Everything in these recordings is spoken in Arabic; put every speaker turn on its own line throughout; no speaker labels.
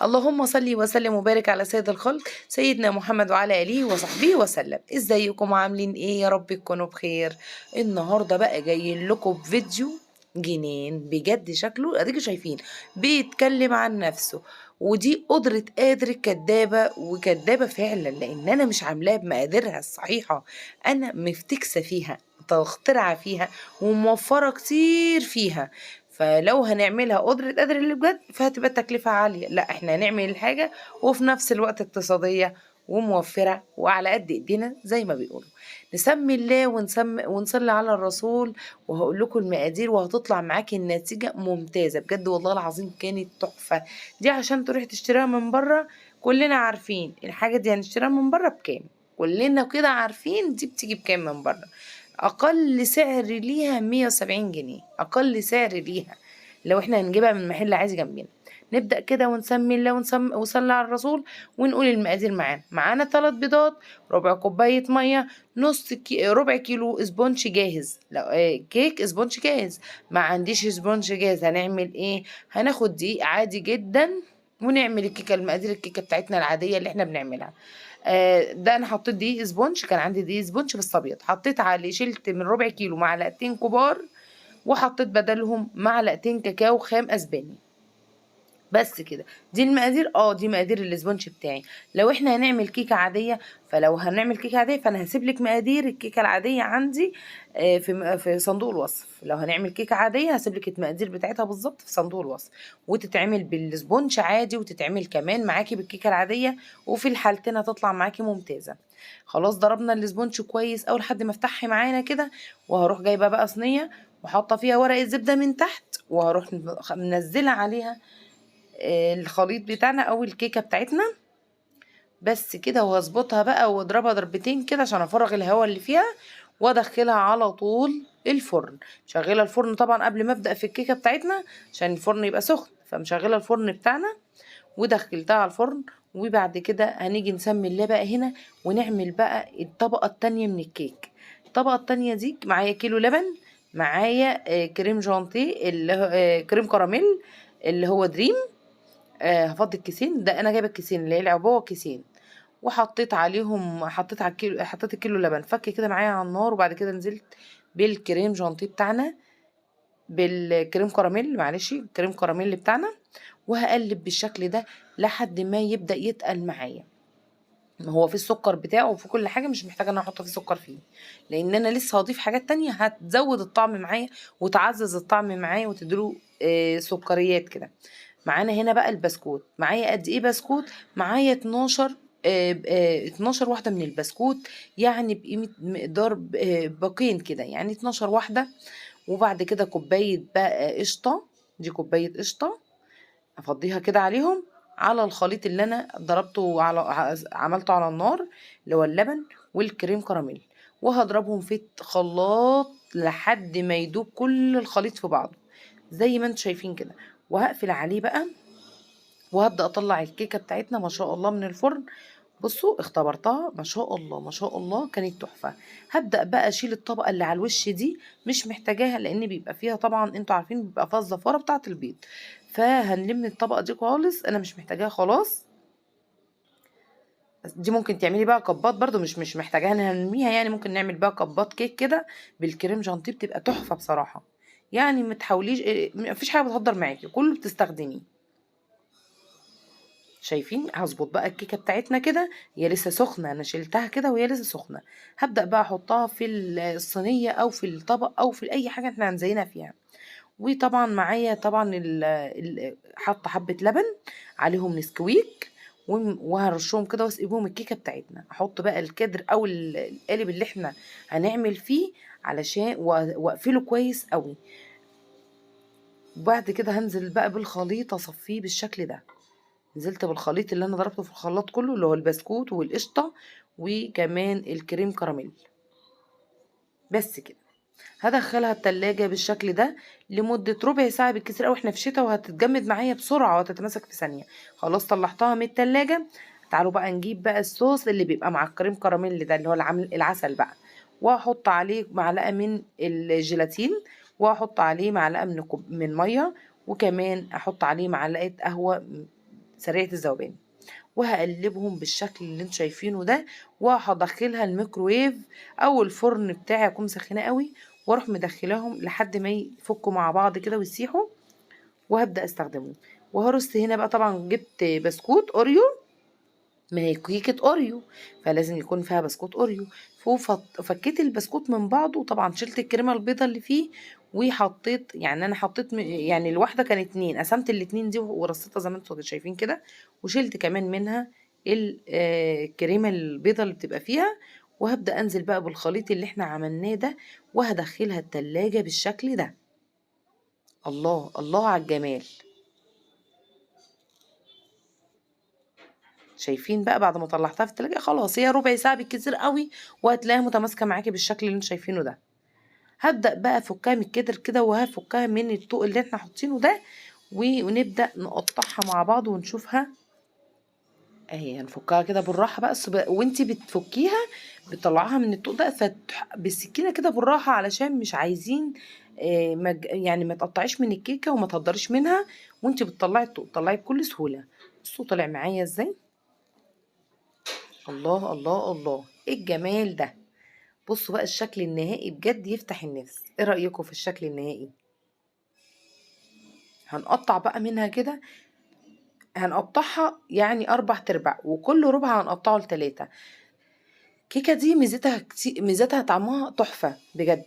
اللهم صل وسلم وبارك على سيد الخلق سيدنا محمد وعلى آله وصحبه وسلم. ازيكم عاملين ايه؟ يا رب تكونوا بخير. النهارده بقى جايين لكم بفيديو جنين بجد، شكله اديكوا شايفين بيتكلم عن نفسه. ودي قدرة قادر كدابة، وكدابة فعلا لان انا مش عاملاها بمقاديرها الصحيحة، انا مفتكسة فيها، مخترعة فيها، وموفرة كتير فيها. فلو هنعملها قدرة قادر اللي بجد فهتبقى التكلفة عالية، لا احنا هنعمل الحاجة وفي نفس الوقت اقتصادية وموفرة وعلى قد ايدينا زي ما بيقولوا. نسمي الله ونصلي على الرسول، وهقول لكم المقادير وهتطلع معاكي النتيجة ممتازة بجد والله العظيم، كانت تحفة. دي عشان تروحي تشتريها من بره، كلنا عارفين الحاجة دي هنشتريها من بره بكام، كلنا كده عارفين دي بتيجي بكام من بره. اقل سعر ليها 170 جنيه، اقل سعر ليها لو احنا هنجيبها من محل عايز جنبنا. نبدأ كده ونسمي الله وصلي على الرسول ونقول المقادير. معانا 3 بيضات، ربع كوباية مية، ربع كيلو اسبونج جاهز. لو كيك اسبونج جاهز. ما عنديش اسبونج جاهز هنعمل ايه؟ هناخد دقيق عادي جدا ونعمل الكيكة، المقادير الكيكة بتاعتنا العادية اللي احنا بنعملها. ده انا حطيت دقيق اسبونج، كان عندي دقيق اسبونج بس ابيض، حطيت عليه، شلت من ربع كيلو معلقتين كبار، وحطيت بدلهم معلقتين كاكاو خام اسباني. بس كده. دي المقادير، دي مقادير الاسبونج بتاعي. لو احنا هنعمل كيكه عاديه، فلو هنعمل كيكه عاديه فانا هسيب لك مقادير الكيكه العاديه عندي في صندوق الوصف. لو هنعمل كيكه عاديه هسيب لك المقادير بتاعتها بالظبط في صندوق الوصف، وتتعمل بالاسبونج عادي، وتتعمل كمان معاكي بالكيكه العاديه، وفي الحالتين هتطلع معاكي ممتازه. خلاص ضربنا الاسبونج كويس أوي لحد ما افتحي معانا كده، وهروح جايبه بقى صينيه وحاطه فيها ورقه زبده من تحت، وهروح منزله عليها الخليط بتاعنا او الكيكه بتاعتنا. بس كده، وهظبطها بقى واضربها ضربتين كده عشان افرغ الهواء اللي فيها، وادخلها على طول الفرن. مشغله الفرن طبعا قبل ما ابدا في الكيكه بتاعتنا عشان الفرن يبقى سخن، فمشغله الفرن بتاعنا ودخلتها على الفرن. وبعد كده هنيجي نسمي الله بقى هنا، ونعمل بقى الطبقه التانية من الكيك. الطبقه التانية دي معايا كيلو لبن، معايا كريم جانتيه اللي كريم كراميل اللي هو دريم. هفضي الكيسين، ده انا جايبه الكيسين اللي هي العبوه كيسين، وحطيت عليهم، حطيت على الكيلو، حطيت الكيلو لبن فك كده معايا على النار، وبعد كده نزلت بالكريم جانتيه بتاعنا، بالكريم كراميل، معلش الكريم كراميل بتاعنا، وهقلب بالشكل ده لحد ما يبدأ يتقل معايا. هو في السكر بتاعه وفي كل حاجة، مش محتاجة ان انا احط فيه سكر فيه، لان انا لسه هضيف حاجات تانية هتزود الطعم معايا وتعزز الطعم معايا وتديله سكريات كده. معانا هنا بقى البسكوت، معايا قد ايه بسكوت؟ معايا 12 12 واحدة من البسكوت، يعني بقيمة مقدار باقين كده، يعني 12 واحدة. وبعد كده كوباية بقى قشطة، دي كوباية قشطة افضيها كده عليهم، على الخليط اللي انا ضربته عملته على النار، اللي هو اللبن والكريم كراميل، وهضربهم في خلاط لحد ما يدوب كل الخليط في بعضه زي ما انتم شايفين كده. وهقفل عليه بقى، وهبدأ اطلع الكيكة بتاعتنا ما شاء الله من الفرن. بصوا اختبرتها ما شاء الله ما شاء الله، كانت تحفة. هبدأ بقى اشيل الطبقة اللي على الوش دي، مش محتاجاها لان بيبقى فيها طبعا انتوا عارفين بيبقى فيها الزفارة بتاعة البيض، فهنلم الطبقة دي خالص، انا مش محتاجاها خلاص. دي ممكن تعملي بقى كبات برضو، مش محتاجاها ان هنرميها، يعني ممكن نعمل بقى كبات كيك كده بالكريم جانتيه، بتبقى تحفة بصراحة. يعني ما تحاوليش مفيش حاجة بتهدر معاكي، كله بتستخدميه. شايفين؟ هظبط بقى الكيكه بتاعتنا كده، هي لسه سخنه، انا شلتها كده وهي لسه سخنه. هبدا بقى احطها في الصينيه او في الطبق او في اي حاجه احنا هنزينها فيها. وطبعا معايا طبعا حاطه حبه لبن عليهم نسكويك، وهرشهم كده واسقيهم الكيكه بتاعتنا. احط بقى الكدر او القالب اللي احنا هنعمل فيه علشان واقفله كويس قوي. وبعد كده هنزل بقى بالخليط اصفيه بالشكل ده. نزلت بالخليط اللي انا ضربته في الخلاط كله، اللي هو البسكوت والقشطه وكمان الكريم كراميل. بس كده. هدخلها التلاجة بالشكل ده لمدة ربع ساعة بالكثير أوي، احنا في شتا وهتتجمد معايا بسرعة وهتتمسك في ثانية. خلاص طلعتها من التلاجة. تعالوا بقى نجيب بقى الصوص اللي بيبقى مع الكريم كراميل ده، اللي هو العسل بقى، واحط عليه معلقة من الجيلاتين، واحط عليه معلقة من مية، وكمان احط عليه معلقة قهوة سريعة الذوبان، وهقلبهم بالشكل اللي انتوا شايفينه ده، وهدخلها الميكروويف او الفرن بتاعي يكون مسخنه قوي، واروح مدخلاهم لحد ما يفكوا مع بعض كده ويسيحوا، وهبدا استخدمهم. وهرص هنا بقى طبعا جبت بسكوت اوريو، ما هي كيكه اوريو فلازم يكون فيها بسكوت اوريو. فكيت البسكوت من بعضه، وطبعا شلت الكريمه البيضه اللي فيه، وحطيت يعني انا حطيت يعني الواحده كانت 2، قسمت الاتنين دي ورصيتها زي ما انتوا شايفين كده، وشلت كمان منها الكريمه البيضه اللي بتبقى فيها. وهبدا انزل بقى بالخليط اللي احنا عملناه ده، وهدخلها التلاجة بالشكل ده. الله الله على الجمال. شايفين بقى بعد ما طلعتها في التلاجة خلاص هي ربع ساعة بالكتير قوي، وهتلاقيها متماسكة معاكي بالشكل اللي انتوا شايفينه ده. هبدأ بقى افكها من الكتر كده، وهفكها من الطوق اللي احنا حاطينه ده، ونبدأ نقطعها مع بعض ونشوفها اهي. هنفكها كده بالراحة بقى، وانتي بتفكيها بتطلعها من الطوق ده بالسكينة كده بالراحة، علشان مش عايزين يعني ما تقطعيش من الكيكة وما تهدريش منها. وانتي بتطلعي الطوق طلعي بكل سهولة. بصوا طلع معايا ازاي. الله الله الله، ايه الجمال ده. بصوا بقى الشكل النهائي بجد يفتح النفس. ايه رأيكم في الشكل النهائي؟ هنقطع بقى منها كده، هنقطعها يعني 4 تربع، وكل ربع هنقطعه ل3. كيكة دي ميزتها طعمها تحفة بجد.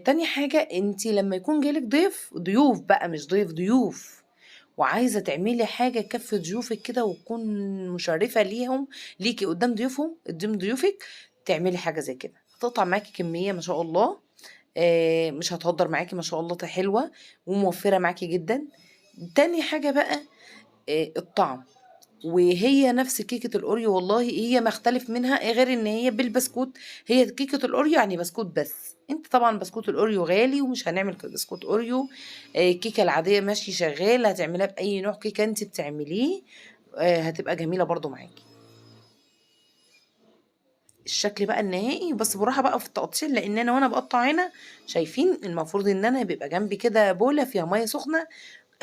تاني حاجة، انتي لما يكون جالك ضيوف بقى، مش ضيوف، وعايزة تعملي حاجة تكفي ضيوفك كده وتكون مشرفة ليكي قدام ضيوفك، تعملي حاجة زي كده هتقطع معاكي كمية ما شاء الله. مش هتهدر معاكي ما شاء الله، حلوة وموفرة معاكي جدا. تاني حاجة بقى الطعم، وهي نفس كيكة الأوريو والله، هي ما اختلف منها غير ان هي بالبسكوت. هي كيكة الأوريو يعني بسكوت بس، انت طبعا بسكوت الأوريو غالي ومش هنعمل بسكوت أوريو. الكيكة العادية ماشي شغال، هتعملها بأي نوع كيكة انت بتعمليه هتبقى جميلة برضو معاكي. الشكل بقى النهائي بس براحة بقى في التقطيع، لان انا وانا بقطع هنا شايفين المفروض ان انا بيبقى جنبي كده بولة فيها مية سخنة.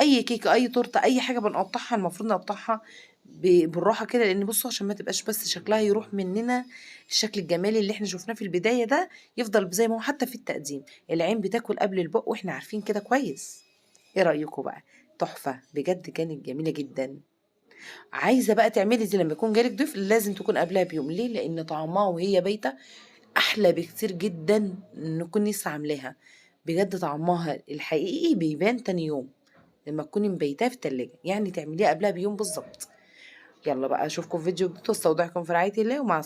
اي كيكه اي تورته اي حاجه بنقطعها المفروض نقطعها بالراحه كده، لان بصوا عشان ما تبقاش بس شكلها يروح مننا، الشكل الجمالي اللي احنا شفناه في البدايه ده يفضل زي ما هو. حتى في التقديم العين بتاكل قبل البق، واحنا عارفين كده كويس. ايه رايكم بقى؟ تحفه بجد، كانت جميله جدا. عايزه بقى تعملي دي لما يكون جالك ضيف لازم تكون قبلها بيوم. ليه؟ لان طعمها وهي بايته احلى بكتير جدا نكون لسه عاملاها. بجد طعمها الحقيقي بيبان تاني يوم لما تكوني مبيتاه في التلاجة، يعني تعمليها قبلها بيوم بالظبط. يلا بقى اشوفكم في فيديو جديد، واستودعكم في رعاية الله، ومع